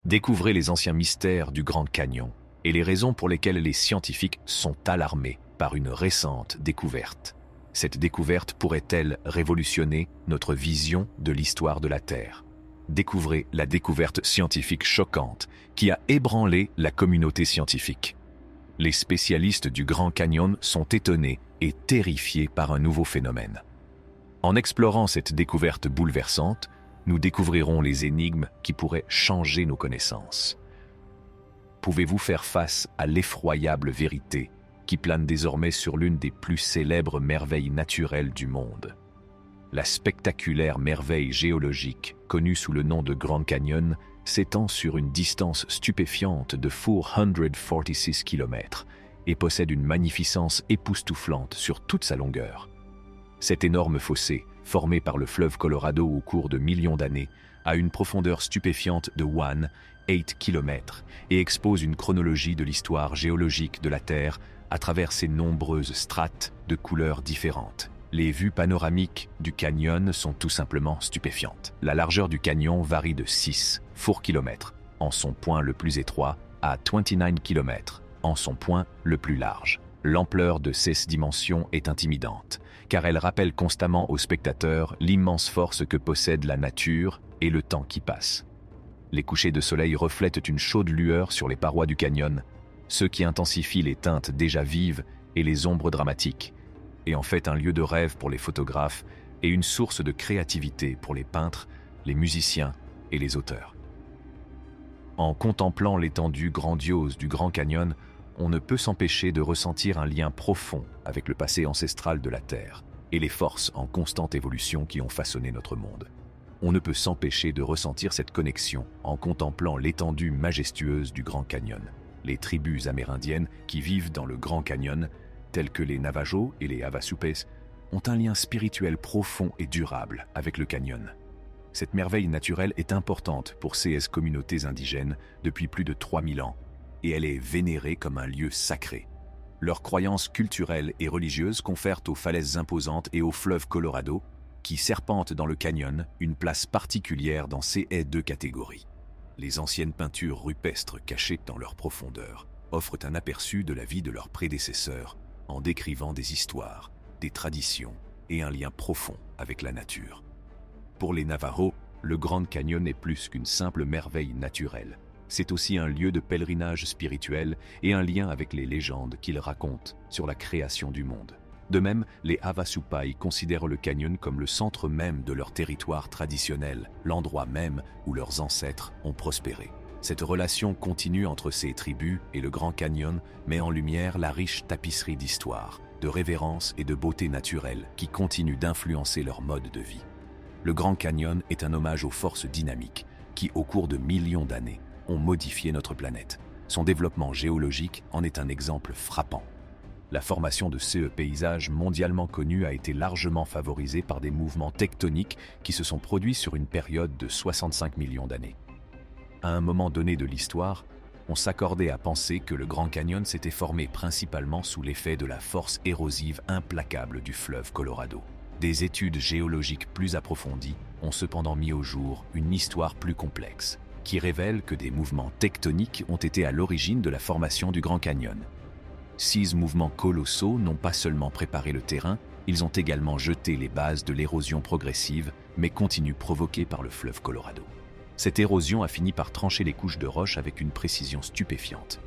Découvrez les anciens mystères du Grand Canyon et les raisons pour lesquelles les scientifiques sont alarmés par une récente découverte. Cette découverte pourrait-elle révolutionner notre vision de l'histoire de la Terre? Découvrez la découverte scientifique choquante qui a ébranlé la communauté scientifique. Les spécialistes du Grand Canyon sont étonnés et terrifiés par un nouveau phénomène. En explorant cette découverte bouleversante, nous découvrirons les énigmes qui pourraient changer nos connaissances. Pouvez-vous faire face à l'effroyable vérité qui plane désormais sur l'une des plus célèbres merveilles naturelles du monde? La spectaculaire merveille géologique, connue sous le nom de Grand Canyon, s'étend sur une distance stupéfiante de 446 km et possède une magnificence époustouflante sur toute sa longueur. Cet énorme fossé, formé par le fleuve Colorado au cours de millions d'années, a une profondeur stupéfiante de 8 km et expose une chronologie de l'histoire géologique de la Terre à travers ses nombreuses strates de couleurs différentes. Les vues panoramiques du canyon sont tout simplement stupéfiantes. La largeur du canyon varie de 6 km en son point le plus étroit à 29 km en son point le plus large. L'ampleur de ces dimensions est intimidante, car elle rappelle constamment aux spectateurs l'immense force que possède la nature et le temps qui passe. Les couchers de soleil reflètent une chaude lueur sur les parois du canyon, ce qui intensifie les teintes déjà vives et les ombres dramatiques, et en fait un lieu de rêve pour les photographes et une source de créativité pour les peintres, les musiciens et les auteurs. En contemplant l'étendue grandiose du Grand Canyon, on ne peut s'empêcher de ressentir un lien profond avec le passé ancestral de la Terre et les forces en constante évolution qui ont façonné notre monde. On ne peut s'empêcher de ressentir cette connexion en contemplant l'étendue majestueuse du Grand Canyon. Les tribus amérindiennes qui vivent dans le Grand Canyon, telles que les Navajos et les Havasupés, ont un lien spirituel profond et durable avec le canyon. Cette merveille naturelle est importante pour ces communautés indigènes depuis plus de 3000 ans, et elle est vénérée comme un lieu sacré. Leurs croyances culturelles et religieuses confèrent aux falaises imposantes et au fleuve Colorado, qui serpentent dans le canyon, une place particulière dans ces deux catégories. Les anciennes peintures rupestres cachées dans leur profondeur offrent un aperçu de la vie de leurs prédécesseurs en décrivant des histoires, des traditions et un lien profond avec la nature. Pour les Navajos, le Grand Canyon est plus qu'une simple merveille naturelle. C'est aussi un lieu de pèlerinage spirituel et un lien avec les légendes qu'ils racontent sur la création du monde. De même, les Havasupai considèrent le canyon comme le centre même de leur territoire traditionnel, l'endroit même où leurs ancêtres ont prospéré. Cette relation continue entre ces tribus et le Grand Canyon met en lumière la riche tapisserie d'histoire, de révérence et de beauté naturelle qui continue d'influencer leur mode de vie. Le Grand Canyon est un hommage aux forces dynamiques qui, au cours de millions d'années, ont modifié notre planète. Son développement géologique en est un exemple frappant. La formation de ce paysage mondialement connu a été largement favorisée par des mouvements tectoniques qui se sont produits sur une période de 65 millions d'années. À un moment donné de l'histoire, on s'accordait à penser que le Grand Canyon s'était formé principalement sous l'effet de la force érosive implacable du fleuve Colorado. Des études géologiques plus approfondies ont cependant mis au jour une histoire plus complexe, qui révèle que des mouvements tectoniques ont été à l'origine de la formation du Grand Canyon. Ces mouvements colossaux n'ont pas seulement préparé le terrain, ils ont également jeté les bases de l'érosion progressive, mais continue provoquée par le fleuve Colorado. Cette érosion a fini par trancher les couches de roche avec une précision stupéfiante.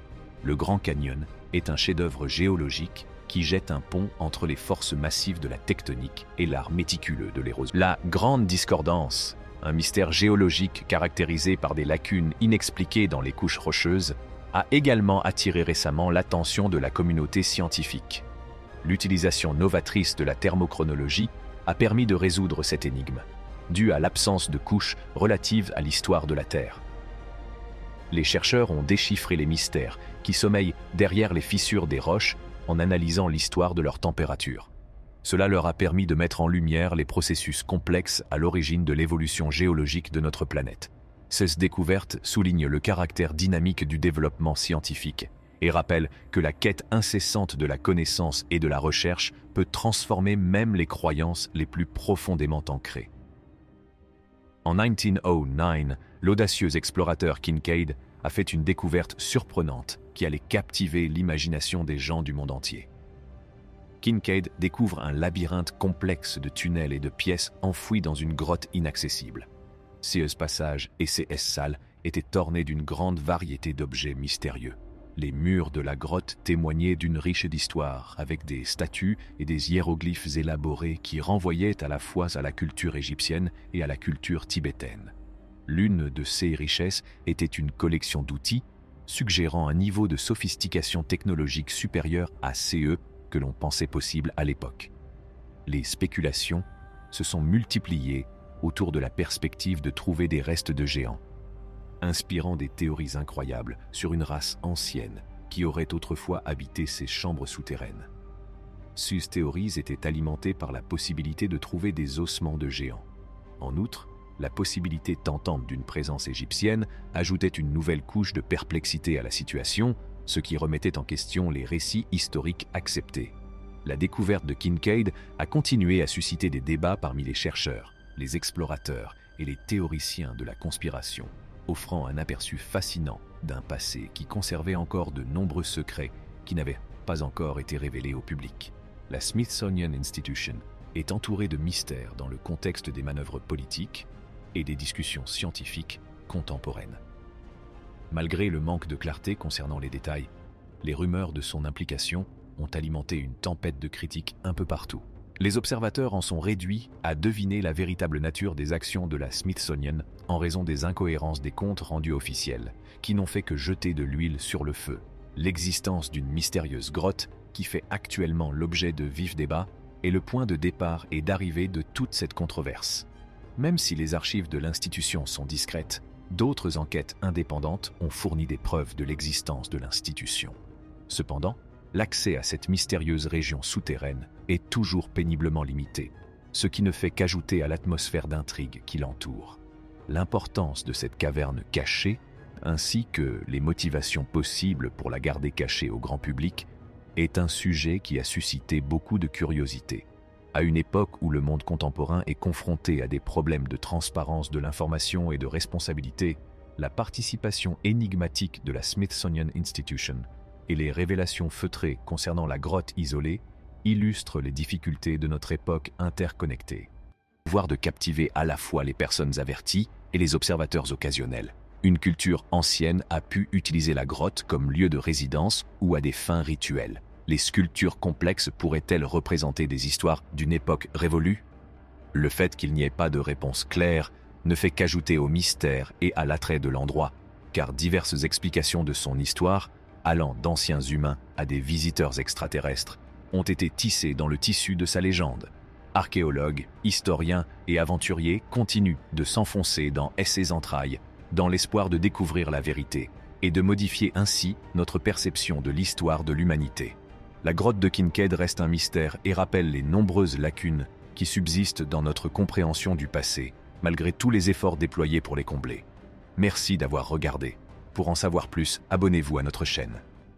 Le Grand Canyon est un chef-d'œuvre géologique qui jette un pont entre les forces massives de la tectonique et l'art méticuleux de l'érosion. La Grande Discordance, un mystère géologique caractérisé par des lacunes inexpliquées dans les couches rocheuses, a également attiré récemment l'attention de la communauté scientifique. L'utilisation novatrice de la thermochronologie a permis de résoudre cette énigme, due à l'absence de couches relatives à l'histoire de la Terre. Les chercheurs ont déchiffré les mystères qui sommeillent derrière les fissures des roches en analysant l'histoire de leur température. Cela leur a permis de mettre en lumière les processus complexes à l'origine de l'évolution géologique de notre planète. Cette découverte souligne le caractère dynamique du développement scientifique et rappelle que la quête incessante de la connaissance et de la recherche peut transformer même les croyances les plus profondément ancrées. En 1909, l'audacieux explorateur Kincaid a fait une découverte surprenante qui allait captiver l'imagination des gens du monde entier. Kincaid découvre un labyrinthe complexe de tunnels et de pièces enfouies dans une grotte inaccessible. Ces passages et ces salles étaient ornés d'une grande variété d'objets mystérieux. Les murs de la grotte témoignaient d'une riche histoire, avec des statues et des hiéroglyphes élaborés qui renvoyaient à la fois à la culture égyptienne et à la culture tibétaine. L'une de ces richesses était une collection d'outils, suggérant un niveau de sophistication technologique supérieur à ceux que l'on pensait possible à l'époque. Les spéculations se sont multipliées autour de la perspective de trouver des restes de géants, inspirant des théories incroyables sur une race ancienne qui aurait autrefois habité ces chambres souterraines. Ces théories étaient alimentées par la possibilité de trouver des ossements de géants. En outre, la possibilité tentante d'une présence égyptienne ajoutait une nouvelle couche de perplexité à la situation, ce qui remettait en question les récits historiques acceptés. La découverte de Kincaid a continué à susciter des débats parmi les chercheurs, les explorateurs et les théoriciens de la conspiration, offrant un aperçu fascinant d'un passé qui conservait encore de nombreux secrets qui n'avaient pas encore été révélés au public. La Smithsonian Institution est entourée de mystères dans le contexte des manœuvres politiques et des discussions scientifiques contemporaines. Malgré le manque de clarté concernant les détails, les rumeurs de son implication ont alimenté une tempête de critiques un peu partout. Les observateurs en sont réduits à deviner la véritable nature des actions de la Smithsonian en raison des incohérences des comptes rendus officiels, qui n'ont fait que jeter de l'huile sur le feu. L'existence d'une mystérieuse grotte, qui fait actuellement l'objet de vifs débats, est le point de départ et d'arrivée de toute cette controverse. Même si les archives de l'institution sont discrètes, d'autres enquêtes indépendantes ont fourni des preuves de l'existence de l'institution. Cependant, l'accès à cette mystérieuse région souterraine est toujours péniblement limité, ce qui ne fait qu'ajouter à l'atmosphère d'intrigue qui l'entoure. L'importance de cette caverne cachée, ainsi que les motivations possibles pour la garder cachée au grand public, est un sujet qui a suscité beaucoup de curiosité. À une époque où le monde contemporain est confronté à des problèmes de transparence de l'information et de responsabilité, la participation énigmatique de la Smithsonian Institution et les révélations feutrées concernant la grotte isolée illustrent les difficultés de notre époque interconnectée. Voire de captiver à la fois les personnes averties et les observateurs occasionnels. Une culture ancienne a pu utiliser la grotte comme lieu de résidence ou à des fins rituelles. Les sculptures complexes pourraient-elles représenter des histoires d'une époque révolue? Le fait qu'il n'y ait pas de réponse claire ne fait qu'ajouter au mystère et à l'attrait de l'endroit, car diverses explications de son histoire, allant d'anciens humains à des visiteurs extraterrestres, ont été tissées dans le tissu de sa légende. Archéologues, historiens et aventuriers continuent de s'enfoncer dans ses entrailles, dans l'espoir de découvrir la vérité et de modifier ainsi notre perception de l'histoire de l'humanité. La grotte de Kincaid reste un mystère et rappelle les nombreuses lacunes qui subsistent dans notre compréhension du passé, malgré tous les efforts déployés pour les combler. Merci d'avoir regardé. Pour en savoir plus, abonnez-vous à notre chaîne.